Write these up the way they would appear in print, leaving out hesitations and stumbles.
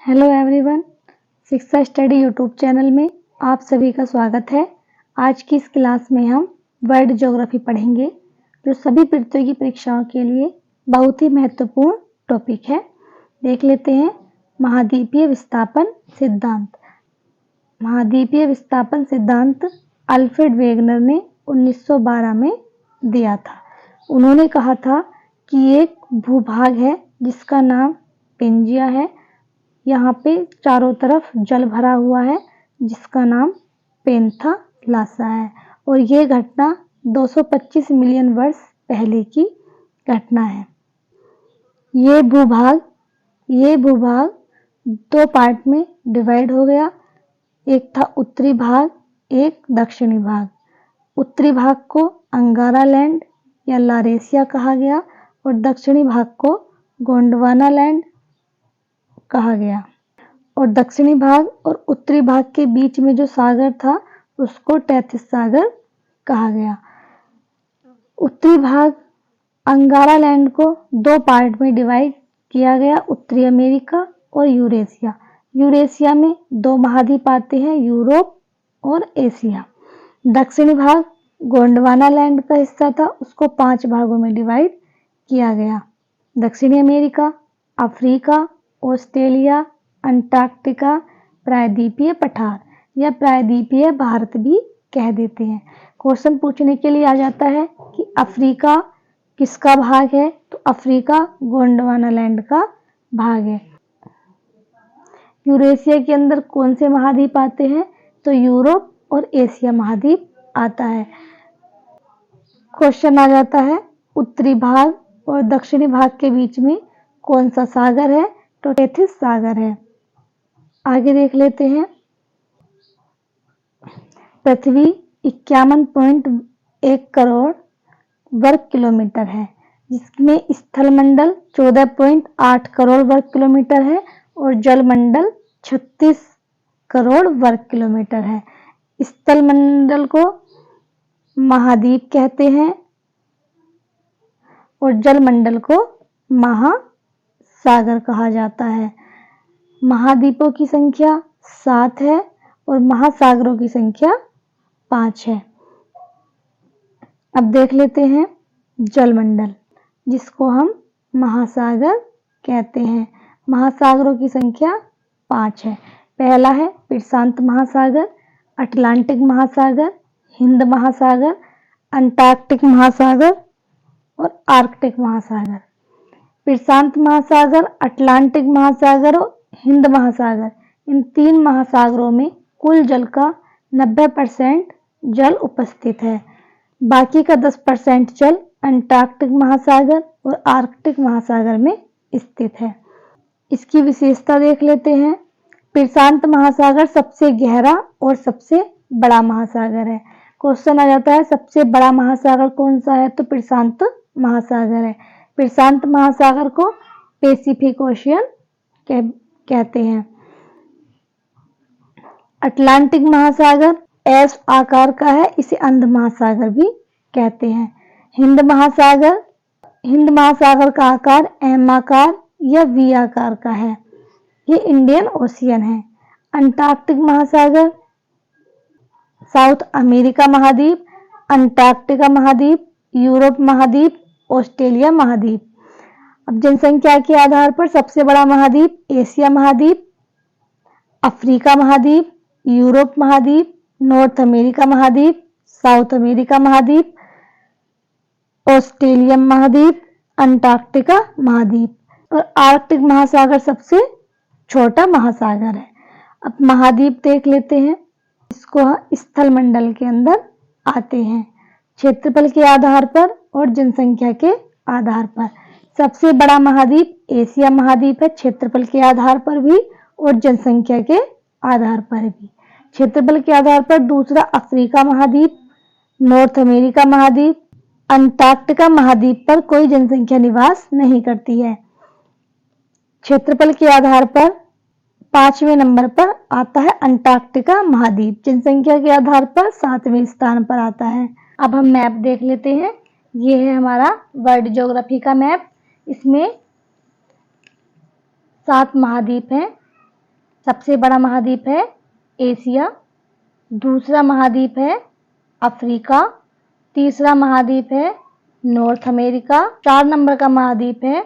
Hello everyone, शिक्षा study YouTube channel में आप सभी का स्वागत है। आज की इस क्लास में हम वर्ल्ड ज्योग्राफी पढ़ेंगे, जो सभी प्रतियोगी परीक्षाओं के लिए बहुत ही महत्वपूर्ण टॉपिक है। देख लेते हैं महाद्वीपीय विस्थापन सिद्धांत। महाद्वीपीय विस्थापन सिद्धांत अल्फ्रेड वेगनर ने 1912 में दिया था। उन्होंने कहा था कि एक भूभाग है जिसका नाम पेंजिया है। यहाँ पे चारों तरफ जल भरा हुआ है जिसका नाम पेंथालासा है, और ये घटना 225 मिलियन वर्ष पहले की घटना है। ये भूभाग दो पार्ट में डिवाइड हो गया। एक था उत्तरी भाग, एक दक्षिणी भाग। उत्तरी भाग को अंगारा लैंड या लारेसिया कहा गया और दक्षिणी भाग को गोंडवाना लैंड कहा गया। और दक्षिणी भाग और उत्तरी भाग के बीच में जो सागर था उसको टेथिस सागर कहा गया। उत्तरी भाग अंगारा लैंड को दो पार्ट में डिवाइड किया गया, उत्तरी अमेरिका और यूरेशिया। यूरेशिया में दो महाद्वीप आते हैं, यूरोप और एशिया। दक्षिणी भाग गोंडवाना लैंड का हिस्सा था, उसको 5 भागों में डिवाइड किया गया। दक्षिणी अमेरिका, अफ्रीका, ऑस्ट्रेलिया, अंटार्कटिका, प्रायद्वीपीय पठार या प्रायद्वीपीय भारत भी कह देते हैं। क्वेश्चन पूछने के लिए आ जाता है कि अफ्रीका किसका भाग है, तो अफ्रीका गोंडवाना लैंड का भाग है। यूरेशिया के अंदर कौन से महाद्वीप आते हैं, तो यूरोप और एशिया महाद्वीप आता है। क्वेश्चन आ जाता है उत्तरी भाग और दक्षिणी भाग के बीच में कौन सा सागर है, तो टेथिस सागर है। आगे देख लेते हैं। पृथ्वी 51.1 करोड़ वर्ग किलोमीटर है, जिसमें स्थलमंडल 14.8 करोड़ वर्ग किलोमीटर है और जलमंडल 36 करोड़ वर्ग किलोमीटर है। स्थलमंडल को महाद्वीप कहते हैं और जलमंडल को महासागर कहा जाता है। महाद्वीपों की संख्या 7 है और महासागरों की संख्या 5 है। अब देख लेते हैं जलमंडल, जिसको हम महासागर कहते हैं। महासागरों की संख्या 5 है। पहला है प्रशांत महासागर, अटलांटिक महासागर, हिंद महासागर, अंटार्कटिक महासागर और आर्कटिक महासागर। प्रशांत महासागर, अटलांटिक महासागर और हिंद महासागर, इन 3 महासागरों में कुल जल का 90% जल उपस्थित है। बाकी का 10% जल अंटार्कटिक महासागर और आर्कटिक महासागर में स्थित है। इसकी विशेषता देख लेते हैं। प्रशांत महासागर सबसे गहरा और सबसे बड़ा महासागर है। क्वेश्चन आ जाता है सबसे बड़ा महासागर कौन सा है, तो प्रशांत महासागर है। प्रशांत महासागर को पैसिफिक ओशियन कहते हैं। अटलांटिक महासागर एस आकार का है, इसे अंध महासागर भी कहते हैं। हिंद महासागर का आकार एम आकार या वी आकार का है, ये इंडियन ओशियन है। अंटार्कटिक महासागर साउथ अमेरिका महाद्वीप, अंटार्कटिका महाद्वीप, यूरोप महाद्वीप, ऑस्ट्रेलिया महाद्वीप। अब जनसंख्या के आधार पर सबसे बड़ा महाद्वीप एशिया महाद्वीप, अफ्रीका महाद्वीप, यूरोप महाद्वीप, नॉर्थ अमेरिका महाद्वीप, साउथ अमेरिका महाद्वीप, ऑस्ट्रेलिया महाद्वीप, अंटार्कटिका महाद्वीप और आर्कटिक महासागर सबसे छोटा महासागर है। अब महाद्वीप देख लेते हैं। इसको स्थल मंडल के अंदर आते हैं, क्षेत्रफल के आधार पर और जनसंख्या के आधार पर। सबसे बड़ा महाद्वीप एशिया महाद्वीप है, क्षेत्रफल के आधार पर भी और जनसंख्या के आधार पर भी। क्षेत्रफल के आधार पर दूसरा अफ्रीका महाद्वीप, नॉर्थ अमेरिका महाद्वीप, अंटार्कटिका महाद्वीप पर कोई जनसंख्या निवास नहीं करती है। क्षेत्रफल के आधार पर 5वें नंबर पर आता है अंटार्कटिका महाद्वीप, जनसंख्या के आधार पर 7वें स्थान पर आता है। अब हम मैप देख लेते हैं। ये है हमारा वर्ल्ड ज्योग्राफी का मैप। इसमें 7 महाद्वीप हैं, सबसे बड़ा महाद्वीप है एशिया, दूसरा महाद्वीप है अफ्रीका, तीसरा महाद्वीप है नॉर्थ अमेरिका, 4 नंबर का महाद्वीप है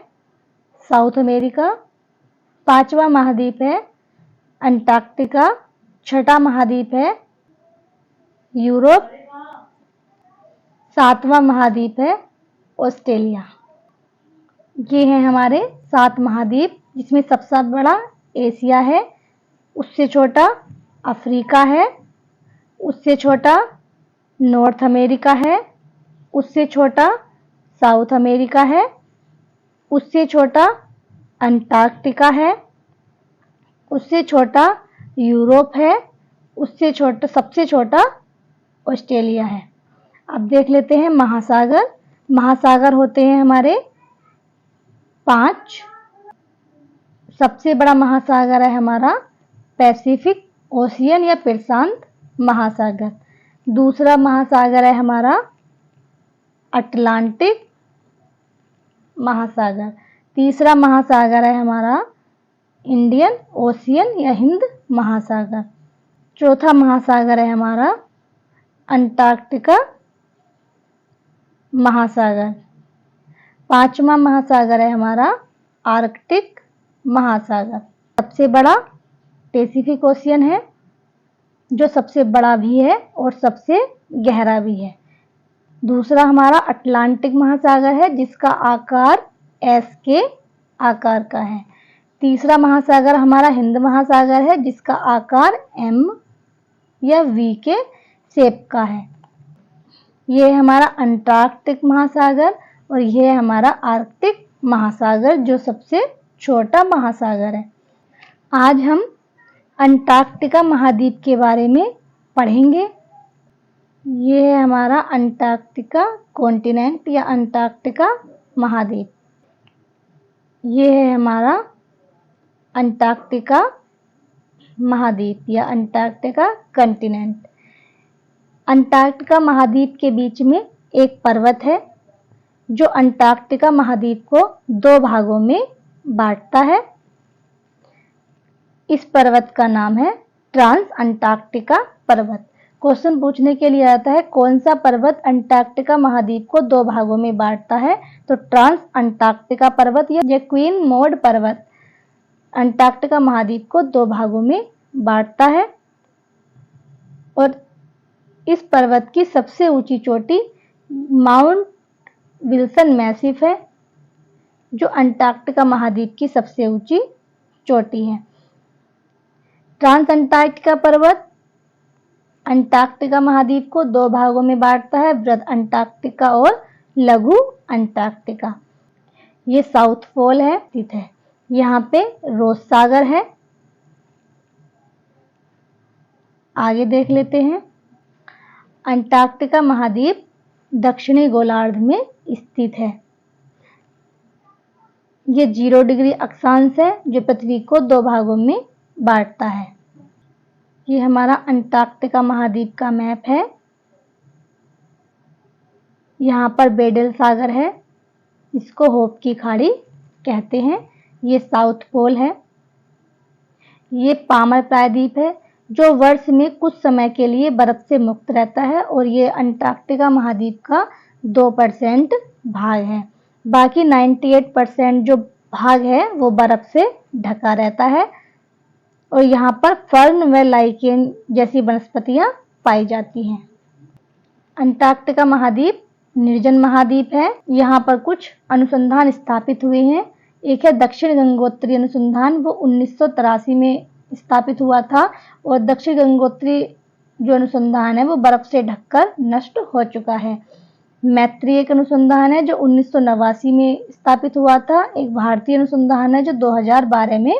साउथ अमेरिका, 5वां महाद्वीप है अंटार्कटिका, 6ठा महाद्वीप है यूरोप, 7वां महाद्वीप है ऑस्ट्रेलिया। ये हैं हमारे 7 महाद्वीप, जिसमें सबसे बड़ा एशिया है, उससे छोटा अफ्रीका है, उससे छोटा नॉर्थ अमेरिका है, उससे छोटा साउथ अमेरिका है, उससे छोटा अंटार्कटिका है, उससे छोटा यूरोप है, उससे छोटा सबसे छोटा ऑस्ट्रेलिया है। अब देख लेते हैं महासागर। महासागर होते हैं हमारे 5। सबसे बड़ा महासागर है हमारा पैसिफिक ओशियन या प्रशांत महासागर। दूसरा महासागर है हमारा अटलांटिक महासागर। तीसरा महासागर है हमारा इंडियन ओशियन या हिंद महासागर। चौथा महासागर है हमारा अंटार्कटिका महासागर। 5वां महासागर है हमारा आर्कटिक महासागर। सबसे बड़ा पैसिफिक ओशियन है, जो सबसे बड़ा भी है और सबसे गहरा भी है। दूसरा हमारा अटलांटिक महासागर है, जिसका आकार एस के आकार का है। तीसरा महासागर हमारा हिंद महासागर है, जिसका आकार एम या वी के शेप का है। ये हमारा अंटार्कटिक महासागर और ये है हमारा आर्कटिक महासागर, जो सबसे छोटा महासागर है। आज हम अंटार्कटिका महाद्वीप के बारे में पढ़ेंगे। ये है हमारा अंटार्कटिका कॉन्टिनेंट या अंटार्कटिका महाद्वीप। ये है हमारा अंटार्कटिका महाद्वीप या अंटार्कटिका कॉन्टिनेंट। अंटार्कटिका महाद्वीप के बीच में एक पर्वत है, जो अंटार्कटिका महाद्वीप को 2 भागों में बांटता है। इस पर्वत का नाम है ट्रांस अंटार्कटिका पर्वत। क्वेश्चन पूछने के लिए आता है, कौन सा पर्वत अंटार्कटिका महाद्वीप को 2 भागों में बांटता है? तो ट्रांस अंटार्कटिका पर्वत या क्वीन मॉड पर्वत अंटार्कटिका महाद्वीप को 2 भागों में बांटता है। और इस पर्वत की सबसे ऊंची चोटी माउंट विल्सन मैसिफ है, जो अंटार्कटिका महाद्वीप की सबसे ऊंची चोटी है। ट्रांस अंटार्कटिका पर्वत अंटार्कटिका महाद्वीप को 2 भागों में बांटता है, बृहद अंटार्कटिका और लघु अंटार्कटिका। ये साउथ पोल है स्थित है। यहाँ पे रोज सागर है। आगे देख लेते हैं। अंटार्कटिका महाद्वीप दक्षिणी गोलार्ध में स्थित है। ये 0 डिग्री अक्षांश है, जो पृथ्वी को 2 भागों में बांटता है। ये हमारा अंटार्कटिका महाद्वीप का मैप है। यहाँ पर बेडल सागर है, इसको होप की खाड़ी कहते हैं। ये साउथ पोल है। ये पामर प्रायद्वीप है, जो वर्ष में कुछ समय के लिए बर्फ से मुक्त रहता है, और ये अंटार्कटिका महाद्वीप का 2% भाग है। बाकी 98% जो भाग है वो बर्फ से ढका रहता है, और यहाँ पर फर्न व लाइकेन जैसी वनस्पतियां पाई जाती हैं। अंटार्कटिका महाद्वीप निर्जन महाद्वीप है। यहाँ पर कुछ अनुसंधान स्थापित हुए हैं। एक है दक्षिण गंगोत्री अनुसंधान, वो 1983 में स्थापित हुआ था, और दक्षिण गंगोत्री जो अनुसंधान है वो बर्फ से ढककर नष्ट हो चुका है। मैत्री एक अनुसंधान है जो 1989 में स्थापित हुआ था। एक भारतीय अनुसंधान है जो 2012 में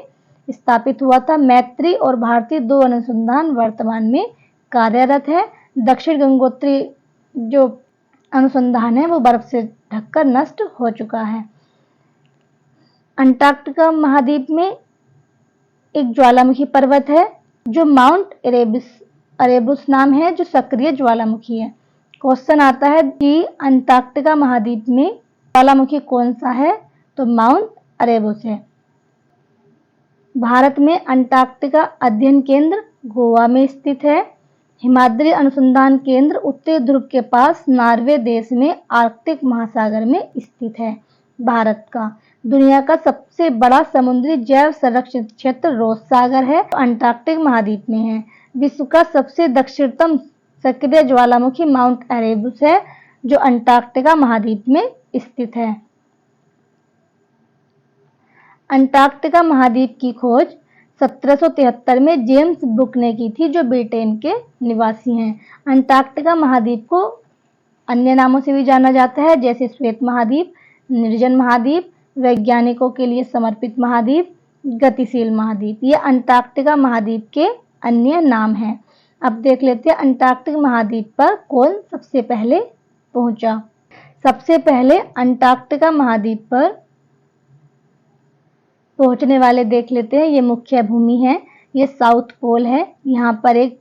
स्थापित हुआ था। मैत्री और भारतीय 2 अनुसंधान वर्तमान में कार्यरत है। दक्षिण गंगोत्री जो अनुसंधान है वो बर्फ से ढककर नष्ट हो चुका है। अंटार्कटिका महाद्वीप में एक ज्वालामुखी पर्वत है, जो माउंट अरेबुस नाम है, जो सक्रिय ज्वालामुखी है। क्वेश्चन आता है कि अंटार्कटिका महाद्वीप में ज्वालामुखी कौन सा है? तो माउंट अरेबुस है। भारत में अंटार्कटिका अध्ययन केंद्र गोवा में स्थित है। हिमाद्री अनुसंधान केंद्र उत्तरी ध्रुव के पास नॉर्वे देश में आर्कटिक महासागर में स्थित है। भारत का दुनिया का सबसे बड़ा समुद्री जैव संरक्षित क्षेत्र रोस सागर है, अंटार्कटिक महाद्वीप में है। विश्व का सबसे दक्षिणतम सक्रिय ज्वालामुखी माउंट एरेबस है, जो अंटार्कटिका महाद्वीप में स्थित है। अंटार्कटिका महाद्वीप की खोज 1773 में जेम्स बुक ने की थी, जो ब्रिटेन के निवासी हैं। अंटार्कटिका महाद्वीप को अन्य नामों से भी जाना जाता है, जैसे श्वेत महाद्वीप, निर्जन महाद्वीप, वैज्ञानिकों के लिए समर्पित महाद्वीप, गतिशील महाद्वीप। ये अंटार्कटिका महाद्वीप के अन्य नाम हैं। अब देख लेते हैं अंटार्कटिक महाद्वीप पर कौन सबसे पहले पहुंचा। सबसे पहले अंटार्कटिका महाद्वीप पर पहुंचने वाले देख लेते हैं। ये मुख्य भूमि है, ये साउथ पोल है। यहाँ पर एक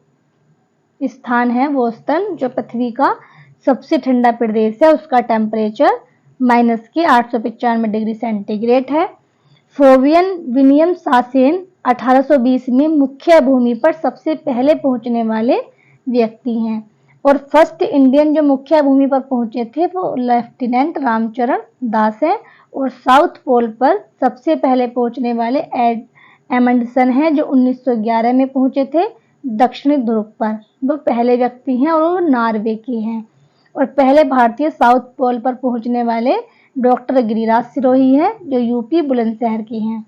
स्थान है बोस्टन, जो पृथ्वी का सबसे ठंडा प्रदेश है। उसका टेम्परेचर -895 डिग्री सेंटीग्रेड है। फोवियन विलियम सासेन 1820 में मुख्य भूमि पर सबसे पहले पहुंचने वाले व्यक्ति हैं। और फर्स्ट इंडियन जो मुख्य भूमि पर पहुंचे थे वो लेफ्टिनेंट रामचरण दास है। और साउथ पोल पर सबसे पहले पहुंचने वाले एमंडसन हैं, जो 1911 में पहुंचे थे दक्षिणी ध्रुव पर। वो पहले व्यक्ति हैं और वो नॉर्वे के हैं। और पहले भारतीय साउथ पोल पर पहुंचने वाले डॉक्टर गिरिराज सिरोही हैं, जो यूपी बुलंदशहर के हैं।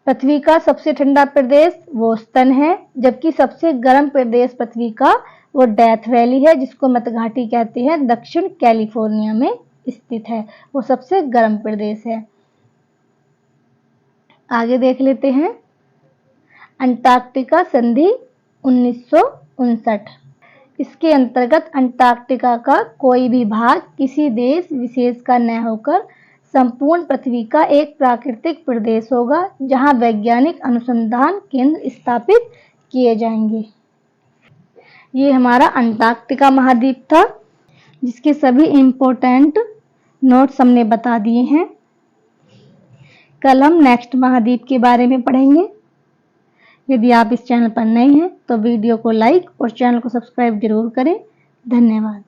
पृथ्वी का सबसे ठंडा प्रदेश बोस्टन है, जबकि सबसे गर्म प्रदेश पृथ्वी का वो डेथ वैली है, जिसको मतघाटी कहते हैं, दक्षिण कैलिफोर्निया में स्थित है। वो सबसे गर्म प्रदेश है। आगे देख लेते हैं अंटार्कटिका संधि 1959। इसके अंतर्गत अंटार्कटिका का कोई भी भाग किसी देश विशेष का न होकर संपूर्ण पृथ्वी का एक प्राकृतिक प्रदेश होगा, जहां वैज्ञानिक अनुसंधान केंद्र स्थापित किए जाएंगे। ये हमारा अंटार्कटिका महाद्वीप था, जिसके सभी इम्पोर्टेंट नोट्स हमने बता दिए हैं। कल हम नेक्स्ट महाद्वीप के बारे में पढ़ेंगे। यदि आप इस चैनल पर नए हैं तो वीडियो को लाइक और चैनल को सब्सक्राइब जरूर करें। धन्यवाद।